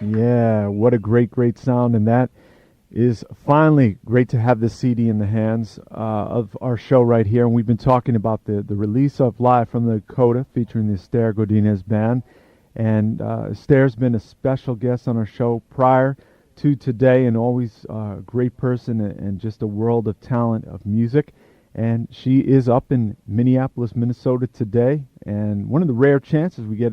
Yeah, what a great sound. And that is finally great to have this CD in the hands of our show right here. And we've been talking about the release of Live from the Dakota featuring the Estaire Godinez Band. And Estaire's been a special guest on our show prior to today, and always a great person and just a world of talent of music. And she is up in Minneapolis, Minnesota today. And one of the rare chances we get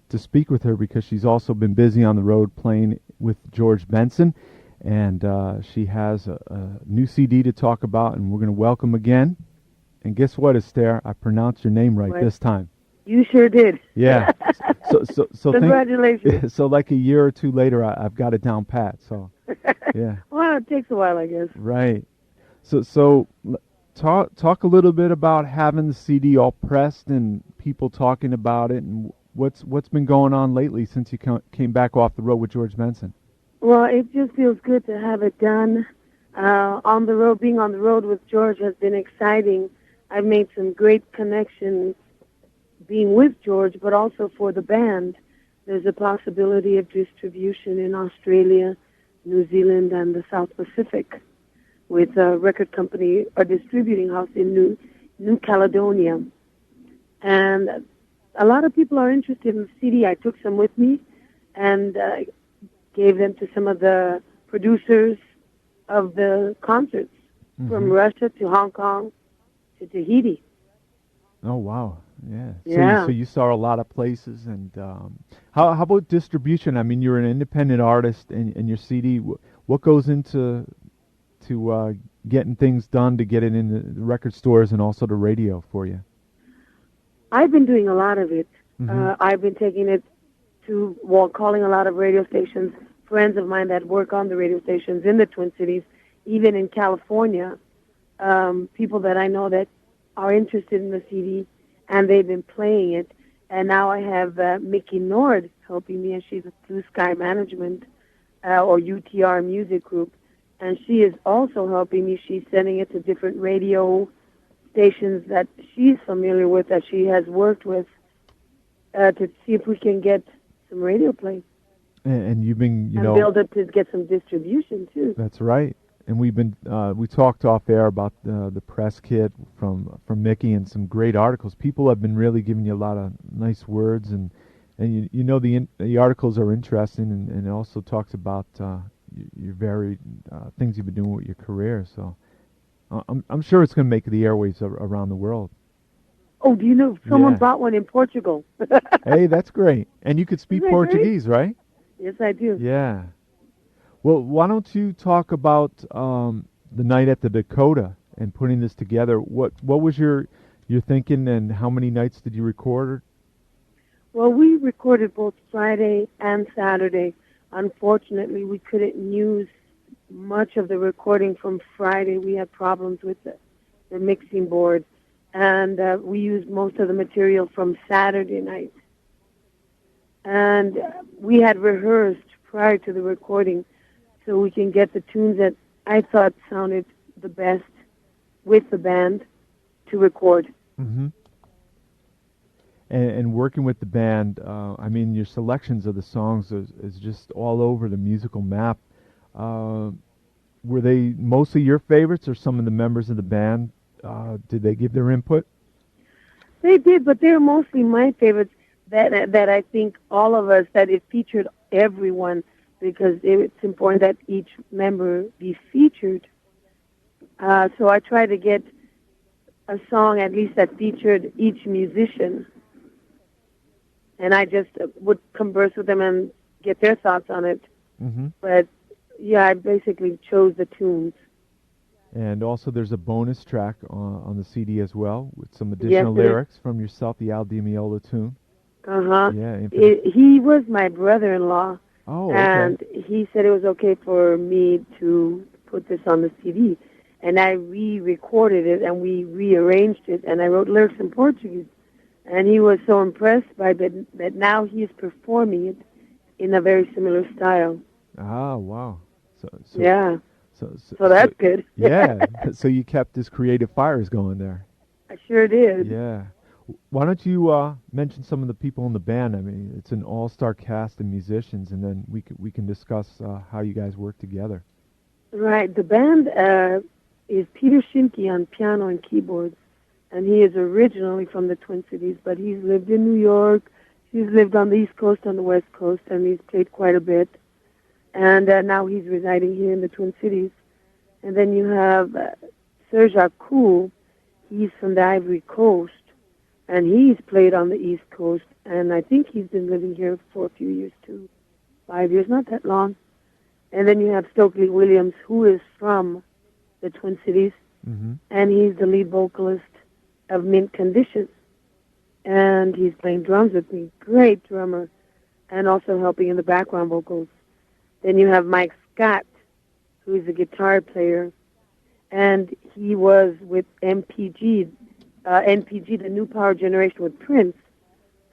to speak with her, because she's also been busy on the road playing with George Benson. And she has a new CD to talk about, and we're going to welcome again. And guess what, Estaire? I pronounced your name right this time. You sure did. Yeah. So Congratulations. So like a year or two later, I've got it down pat. So yeah. Well, it takes a while, I guess. Right. So talk a little bit about having the CD all pressed and people talking about it, and what's been going on lately since you came back off the road with George Benson. Well, it just feels good to have it done. On the road, being on the road with George has been exciting. I've made some great connections being with George, but also for the band. There's a possibility of distribution in Australia, New Zealand, and the South Pacific with a record company, a distributing house in New Caledonia. And a lot of people are interested in the CD. I took some with me and gave them to some of the producers of the concerts, from Russia to Hong Kong to Tahiti. Oh, wow. Yeah. Yeah. So you saw a lot of places. And how about distribution? I mean, you're an independent artist, and your CD, what goes into getting things done to get it in the record stores and also the radio for you? I've been doing a lot of it. I've been taking it calling a lot of radio stations, friends of mine that work on the radio stations in the Twin Cities, even in California, people that I know that are interested in the CD, and they've been playing it. And now I have Mickey Nord helping me, and she's a Blue Sky Management or UTR Music Group, and she is also helping me. She's sending it to different radio stations that she's familiar with, that she has worked with, to see if we can get some radio play. And you've been, and build it to get some distribution too. That's right. And we talked off air about the press kit from Mickey, and some great articles. People have been really giving you a lot of nice words, and the articles are interesting, and it also talks about your varied things you've been doing with your career. So I'm sure it's going to make the airwaves around the world. Oh, do you know someone bought one in Portugal? Hey, that's great. And you could speak Portuguese, great? Right? Yes, I do. Yeah. Well, why don't you talk about the night at the Dakota and putting this together? What was your thinking, and how many nights did you record? Well, we recorded both Friday and Saturday. Unfortunately, we couldn't use much of the recording from Friday. We had problems with the mixing board, and we used most of the material from Saturday night. And we had rehearsed prior to the recording, so we can get the tunes that I thought sounded the best with the band to record. Mm-hmm. And working with the band, I mean, your selections of the songs is just all over the musical map. Were they mostly your favorites, or some of the members of the band, did they give their input? They did, but they're mostly my favorites. That I think all of us, that it featured everyone, because it's important that each member be featured. So I tried to get a song at least that featured each musician, and I just would converse with them and get their thoughts on it. But yeah, I basically chose the tunes. And also there's a bonus track on the CD as well, with some additional lyrics from yourself, the Al Di Meola tune. Yeah. He was my brother-in-law. Oh, okay. And he said it was okay for me to put this on the CD. And I re-recorded it, and we rearranged it, and I wrote lyrics in Portuguese. And he was so impressed by that now he is performing it in a very similar style. Ah, wow. So that's good. Yeah. So you kept this creative fires going there. I sure did. Yeah. Why don't you mention some of the people in the band? I mean, it's an all-star cast of musicians, and then we can discuss how you guys work together. Right. The band is Peter Shimke on piano and keyboards, and he is originally from the Twin Cities, but he's lived in New York. He's lived on the East Coast, on the West Coast, and he's played quite a bit. And now he's residing here in the Twin Cities. And then you have Serge Akou. He's from the Ivory Coast, and he's played on the East Coast, and I think he's been living here for a few years too. 5 years, not that long. And then you have Stokely Williams, who is from the Twin Cities, and he's the lead vocalist of Mint Condition. And he's playing drums with me. Great drummer, and also helping in the background vocals. Then you have Mike Scott, who is a guitar player, and he was with NPG, the New Power Generation with Prince,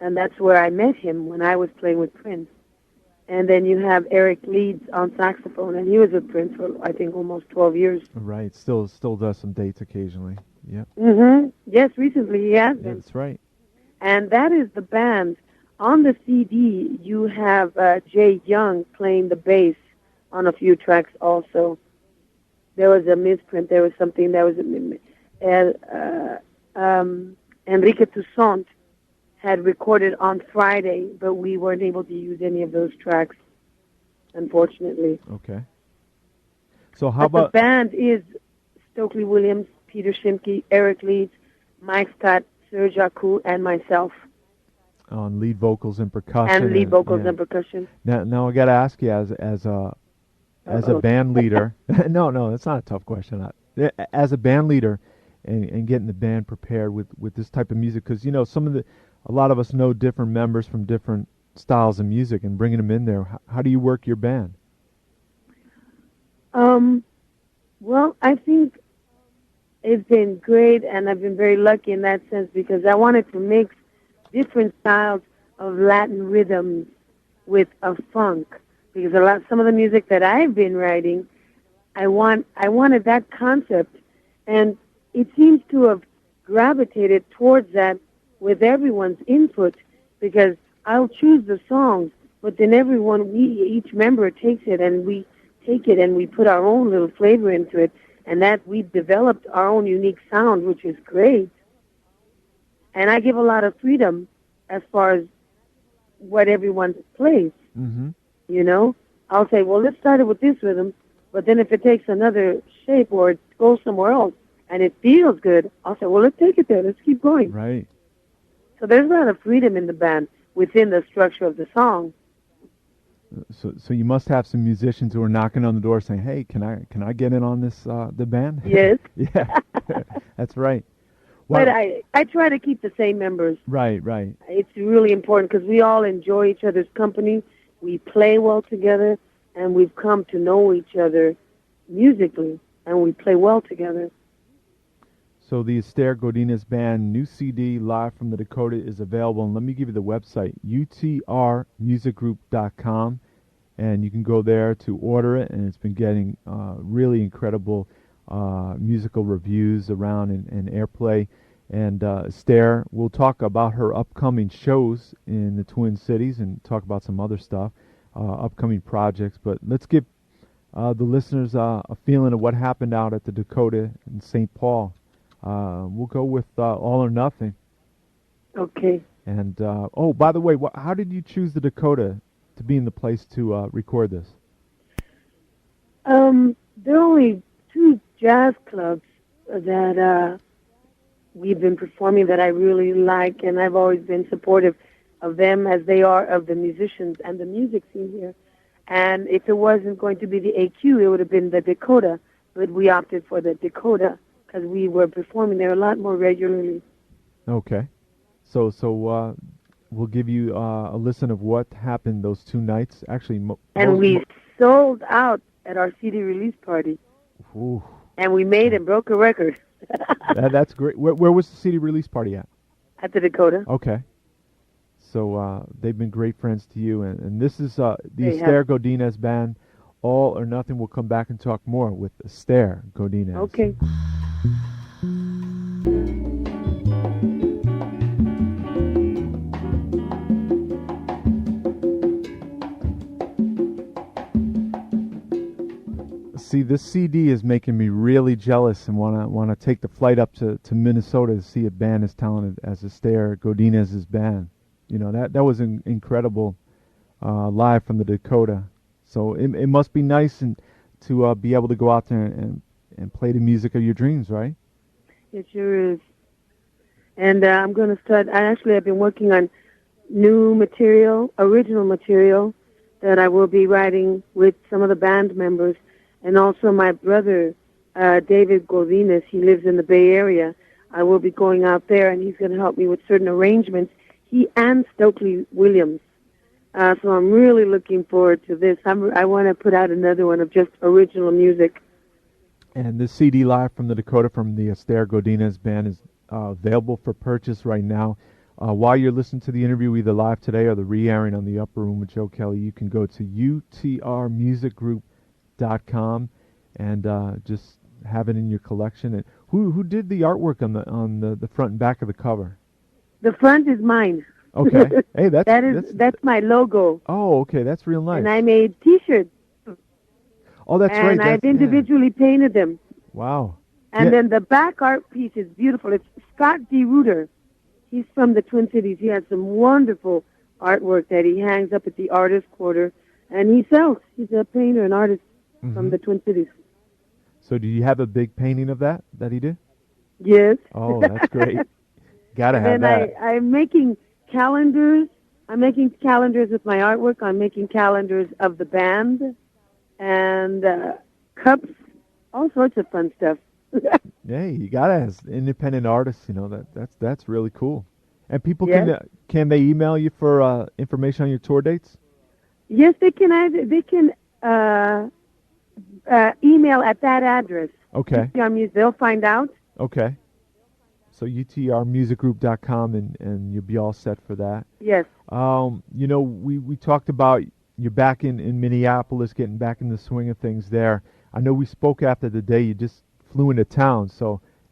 and that's where I met him when I was playing with Prince. And then you have Eric Leeds on saxophone, and he was with Prince for, I think, almost 12 years. Right. Still does some dates occasionally. Yep. Yes, recently he has been. That's right. And that is the band. On the CD, you have Jay Young playing the bass on a few tracks also. There was a misprint. There was something that was... Enrique Toussaint had recorded on Friday, but we weren't able to use any of those tracks, unfortunately. Okay. So how about... The band is Stokely Williams, Peter Shimke, Eric Leeds, Mike Scott, Serge Akou, and myself. On lead vocals and percussion. And lead vocals and percussion. Now I got to ask you, as a band leader... No, that's not a tough question. As a band leader... And getting the band prepared with this type of music, because a lot of us know different members from different styles of music, and bringing them in there. How do you work your band? Well, I think it's been great, and I've been very lucky in that sense because I wanted to mix different styles of Latin rhythms with a funk, because some of the music that I've been writing, I wanted that concept, and it seems to have gravitated towards that with everyone's input, because I'll choose the songs, but then each member takes it, and we take it and we put our own little flavor into it, and that we've developed our own unique sound, which is great. And I give a lot of freedom as far as what everyone plays. I'll say, well, let's start it with this rhythm, but then if it takes another shape or it goes somewhere else, and it feels good, I'll say, well, let's take it there. Let's keep going. Right. So there's a lot of freedom in the band within the structure of the song. So you must have some musicians who are knocking on the door saying, hey, can I get in on this, the band? Yes. Yeah, that's right. But I try to keep the same members. Right. It's really important because we all enjoy each other's company. We play well together, and we've come to know each other musically, and we play well together. So the Estaire Godinez Band new CD, Live from the Dakota, is available. And let me give you the website, utrmusicgroup.com. And you can go there to order it. And it's been getting really incredible musical reviews around and airplay. And Estaire, we'll talk about her upcoming shows in the Twin Cities and talk about some other stuff, upcoming projects. But let's give the listeners a feeling of what happened out at the Dakota in St. Paul. We'll go with All or Nothing. Okay. And, by the way, how did you choose the Dakota to be in the place to record this? There are only 2 jazz clubs that we've been performing that I really like, and I've always been supportive of them as they are of the musicians and the music scene here. And if it wasn't going to be the AQ, it would have been the Dakota, but we opted for the Dakota, because we were performing there a lot more regularly. Okay. So we'll give you a listen of what happened those 2 nights. Actually, we sold out at our CD release party. Ooh. And we made and broke a record. That's great. Where was the CD release party at? At the Dakota. Okay. So they've been great friends to you. And this is the Estaire Godinez Band. All or Nothing. We'll come back and talk more with Estaire Godinez. Okay. See, this CD is making me really jealous and wanna take the flight up to Minnesota to see a band as talented as Estaire Godinez's band. You know, that was incredible live from the Dakota. So it must be nice and to be able to go out there and play the music of your dreams, right? It sure is. And I'm going to start. I've been working on new material, original material, that I will be writing with some of the band members, and also my brother, David Godinez. He lives in the Bay Area. I will be going out there, and he's going to help me with certain arrangements. He and Stokely Williams. So I'm really looking forward to this. I want to put out another one of just original music. And this CD live from the Dakota from the Estaire Godinez band is available for purchase right now. While you're listening to the interview either live today or the re-airing on the Upper Room with Joe Kelley, you can go to utrmusicgroup.com and just have it in your collection. And who did the artwork on the front and back of the cover? The front is mine. Okay. Hey, that's my logo. Oh, okay. That's real nice. And I made T-shirts. Oh, that's right. And I've individually painted them. Wow. And then the back art piece is beautiful. It's Scott D. Reuter. He's from the Twin Cities. He has some wonderful artwork that he hangs up at the Artist Quarter, and he sells. He's a painter and artist from the Twin Cities. So do you have a big painting of that he did? Yes. Oh, that's great. Gotta have that. And I'm making calendars. I'm making calendars with my artwork. I'm making calendars of the band and cups, all sorts of fun stuff. Yeah, you gotta, as independent artists, you know, that's really cool. And people can they email you for information on your tour dates? Yes, they can. Email at that address. Okay. They'll find out. Okay. So utrmusicgroup.com and you'll be all set for that. Yes. You know, we talked about you're back in Minneapolis, getting back in the swing of things there. I know we spoke after the day you just flew into town,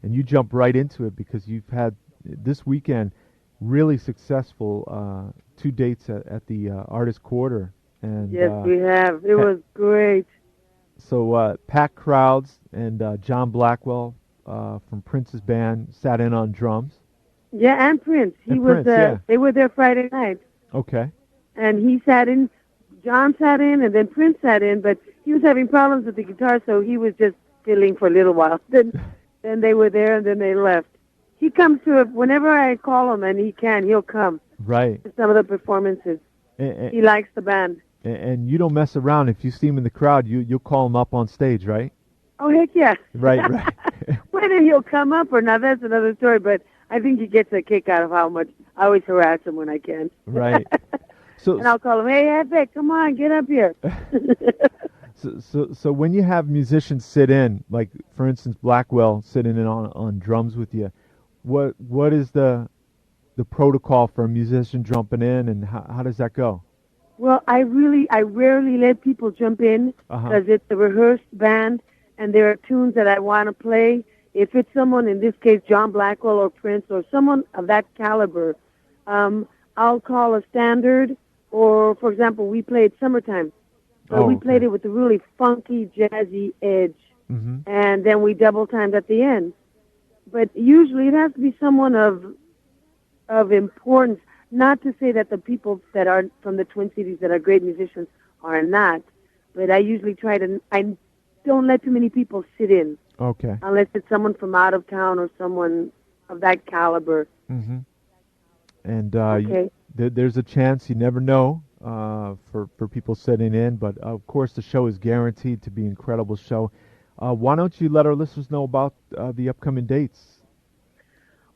and you jumped right into it because you've had this weekend really successful 2 dates at the Artist Quarter. And yes, we have. It was great. So packed crowds, and John Blackwell from Prince's band sat in on drums. Yeah, and Prince. They were there Friday night. Okay. And he sat in. John sat in, and then Prince sat in, but he was having problems with the guitar, so he was just fiddling for a little while. Then they were there, and then they left. He comes to it whenever I call him, and he'll come. Right. To some of the performances. He likes the band. And you don't mess around. If you see him in the crowd, you'll call him up on stage, right? Oh, heck yeah. Right. Whether he'll come up or not, that's another story, but I think he gets a kick out of how much I always harass him when I can. Right. And I'll call him, hey, Epic, come on, get up here. So when you have musicians sit in, like, for instance, Blackwell sitting in on drums with you, what is the protocol for a musician jumping in, and how does that go? Well, I rarely let people jump in because it's a rehearsed band, and there are tunes that I want to play. If it's someone, in this case, John Blackwell or Prince or someone of that caliber, I'll call a standard. Or, for example, we played Summertime. So we played it with a really funky, jazzy edge. Mm-hmm. And then we double-timed at the end. But usually it has to be someone of importance. Not to say that the people that are from the Twin Cities that are great musicians are not. But I usually I don't let too many people sit in. Okay. Unless it's someone from out of town or someone of that caliber. Mm-hmm. And there's a chance, you never know, for people sitting in, but of course the show is guaranteed to be an incredible show. Why don't you let our listeners know about the upcoming dates?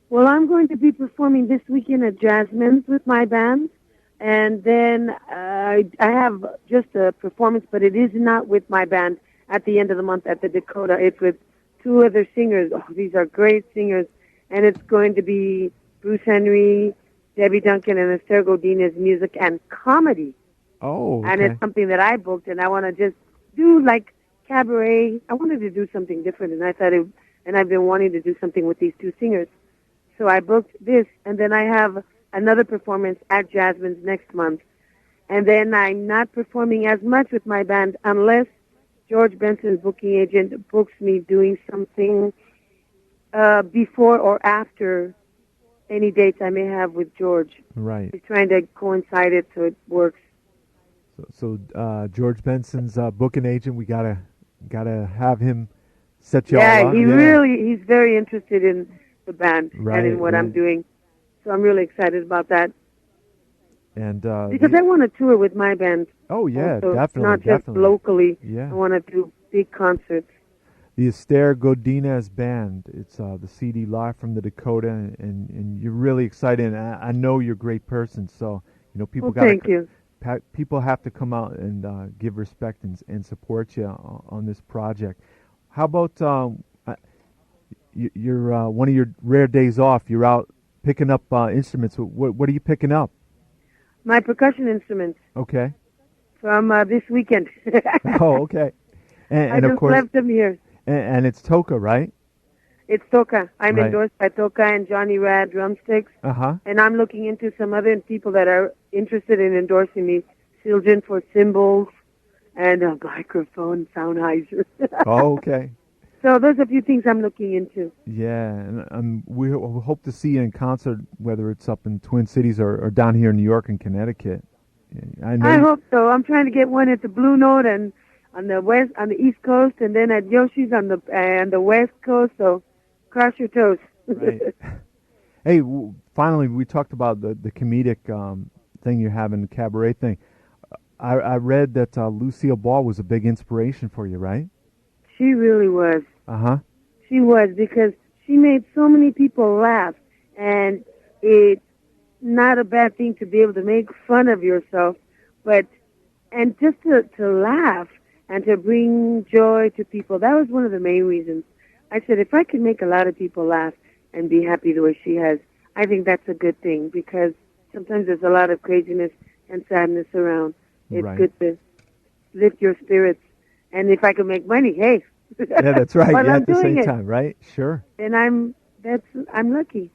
Well, I'm going to be performing this weekend at Jasmine's with my band, and then I have just a performance, but it is not with my band at the end of the month at the Dakota. It's with 2 other singers. Oh, these are great singers, and it's going to be Bruce Henry, Debbie Duncan, and Estaire Godinez music and comedy. Oh, okay. And it's something that I booked, and I want to just do like cabaret. I wanted to do something different, and I thought and I've been wanting to do something with these 2 singers. So I booked this, and then I have another performance at Jasmine's next month. And then I'm not performing as much with my band unless George Benson's booking agent books me doing something before or after any dates I may have with George. Right. He's trying to coincide it so it works. So George Benson's booking agent, we gotta have him set you all up. He's very interested in the band and in what I'm doing. So I'm really excited about that. And because I want to tour with my band. Oh yeah, also, definitely. Not just locally. Yeah. I want to do big concerts. The Estaire Godinez band. It's the CD live from the Dakota, and you're really excited. And I know you're a great person, so people thank you. People have to come out and give respect and support you on this project. How about you're one of your rare days off? You're out picking up instruments. What are you picking up? My percussion instruments. Okay. From this weekend. Oh, okay. And I just of course, left them here. And it's Toka, right? It's Toka. I'm Right. endorsed by Toka and Johnny Rad drumsticks. Uh-huh. And I'm looking into some other people that are interested in endorsing me. Siljan for cymbals and a microphone, Soundheiser. Oh, okay. So there's a few things I'm looking into. Yeah, and we hope to see you in concert, whether it's up in Twin Cities or down here in New York and Connecticut. I hope so. I'm trying to get one at the Blue Note and on the East Coast, and then at Yoshi's on the West Coast. So cross your toes. Right. Hey, finally, we talked about the comedic thing you're having, the cabaret thing. I read that Lucille Ball was a big inspiration for you, right? She really was. Uh-huh. She was, because she made so many people laugh, and it's not a bad thing to be able to make fun of yourself, and just to laugh and to bring joy to people. That was one of the main reasons. I said, if I can make a lot of people laugh and be happy the way she has, I think that's a good thing, because sometimes there's a lot of craziness and sadness around. It's Right. good to lift your spirits. And if I can make money, hey. Yeah, that's right. While Yeah, I'm at the doing same it, time, right? Sure. then I'm lucky,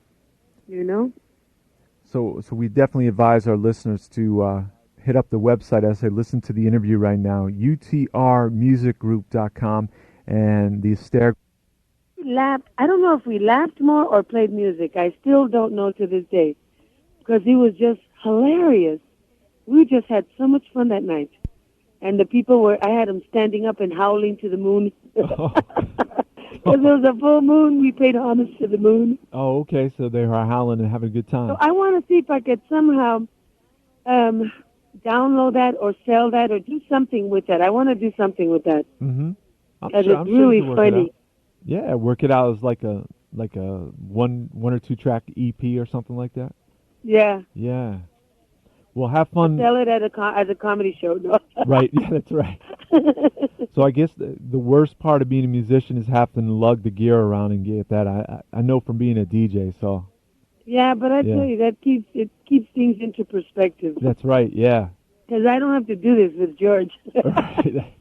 So we definitely advise our listeners to hit up the website as they listen to the interview right now, utrmusicgroup.com, and the Estaire. I don't know if we laughed more or played music. I still don't know to this day, because it was just hilarious. We just had so much fun that night. And the people I had them standing up and howling to the moon. Oh. Because it was a full moon, we paid homage to the moon. Oh, okay. So they are howling and having a good time. So I want to see if I could somehow download that or sell that or do something with that. I want to do something with that. Mm-hmm. Because it's really funny. Yeah, work it out as like a one or two track EP or something like that. Yeah. Yeah. Well, have fun. Sell it as a comedy show. No. Right. Yeah, that's right. So I guess the worst part of being a musician is having to lug the gear around and get that. I know from being a DJ. So. Yeah, but I tell you, that keeps things into perspective. That's right. Yeah. Because I don't have to do this with George. Right.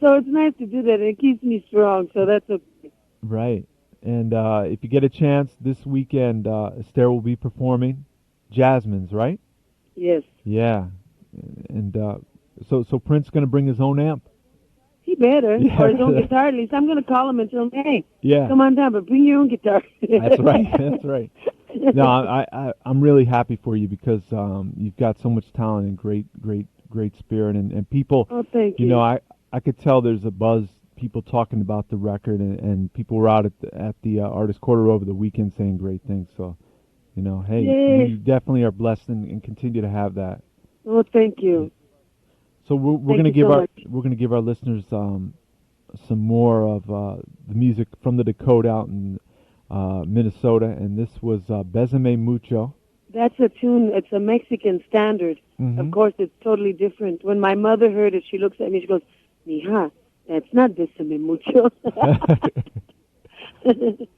So it's nice to do that, and it keeps me strong, so that's okay. Right. And if you get a chance this weekend, Estaire will be performing Jasmine's, right? Yes. Yeah. And so Prince's going to bring his own amp? He better, or his own guitar at least. I'm going to call him and tell him, hey, come on down, but bring your own guitar. That's right. That's right. No, I'm really happy for you, because you've got so much talent and great spirit, and people. Oh, thank you. You know, I could tell there's a buzz. People talking about the record, and people were out at the Artist Quarter over the weekend saying great things. So, hey, you definitely are blessed and continue to have that. Oh, thank you. So we're going to give our listeners some more of the music from the Dakota out in Minnesota, and this was Besame Mucho. That's a tune. It's a Mexican standard. Mm-hmm. Of course, it's totally different. When my mother heard it, she looks at me. She goes, "Mija, that's not Besame Mucho."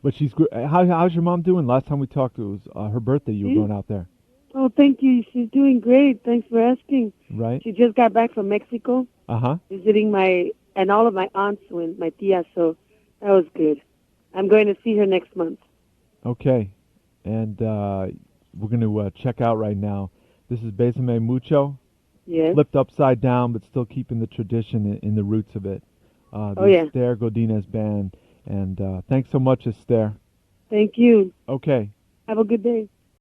But how's your mom doing? Last time we talked, it was her birthday. You were going out there. Oh, thank you. She's doing great. Thanks for asking. Right. She just got back from Mexico. Uh-huh. Visiting all of my aunts and my tias, so that was good. I'm going to see her next month. Okay. And we're going to check out right now. This is Besame Mucho. Yes. Flipped upside down, but still keeping the tradition in the roots of it. the Oh, yeah. Estaire Godinez Band. And thanks so much, Estaire. Thank you. Okay. Have a good day.